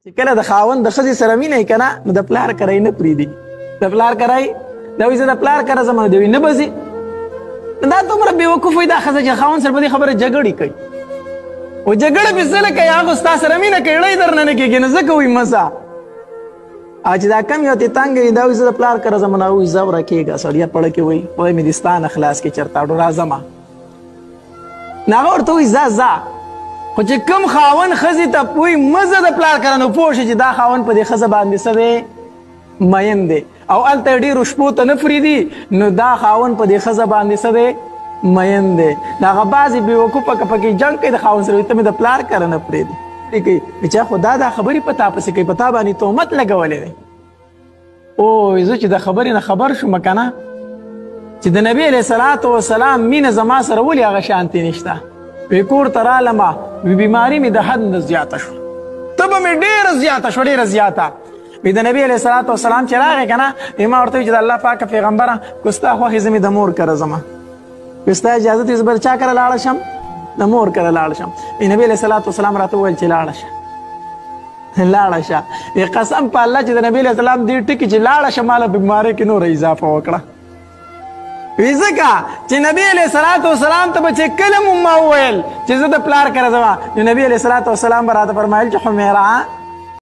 چې کله د خاوند د ښځې سره مینه یې که نه نو د پلار کرای نه پرېږدي. د پلار کرای دا وایي زه د پلار کره ځم نو دی وایي نه به ځي. دا دومره بېوقوف وي دا ښځه چې خاوند سره په دې خبره جګړې کوي او جګړه پې زه نه کوي هغه ستا سره مینه کوي ړی در نه نه کېږي نو ځکه وایي مه ځه. او چې دا کم یو تې تنګ وي دا وایي زه د پلار کره ځم نو وایي ځه وره کېږه سړیه پړه کې وایي خدای مې دې ستا نه خلاص کړي چېرته اډو راځمه نو هغه ورته وایي ځه ځه. خو چې کوم خاوند ښځې ته وایي مه ځه د پلار کره نو پوه شي چې دا خاوند په دې ښځه باندې څه دی مین دی او هلته یې ډېرو شپو ته نه پرېږدي نو دا خاوند په دې ښځه باندې څه دی مین دی. د هغه بعضې بېوقوفه که پکې جنګ کوي د خاوند سره ته مې د پلار کره نه پرېږدي کوي چا خو دا خبرې په تا پسې کوي په تا باندې تهمت لګولی دی. او زه چې د خبرې نه خبر شوم که نه چې د نبي علیه صلات وسلام مینه زما سره ولې هغه شانتې نشته وی کور ته رالمه وی بیماري مې د حد نه زیاته شوه تبه مې ډېره زیاته شوه ډېره زیاته وی د نبي علیه صلات وسلام چې راغی که نه ما ورته وي چې د الله پاکه پیغمبره که ستا خوښې زه مې د مور کره ځمه که ستا اجازت وي زه به چا کره لاړه شم د مور کره لاړه شم. نبي علیه صلات وسلام راته وویل چې لاړه شه لاړه شه. قسم په الله چې د نبي علیه السلام دې ټکي چې لاړه شه ماله بیمارۍ کې نوره اضافه وکړه. وی ځکه چې نبي علیه صلات وسلام ته به چې کله مو ما وویل چې زه د پلار کره ځمه نو نبي علیه صلات وسلام به راته فرمایل چې حمیره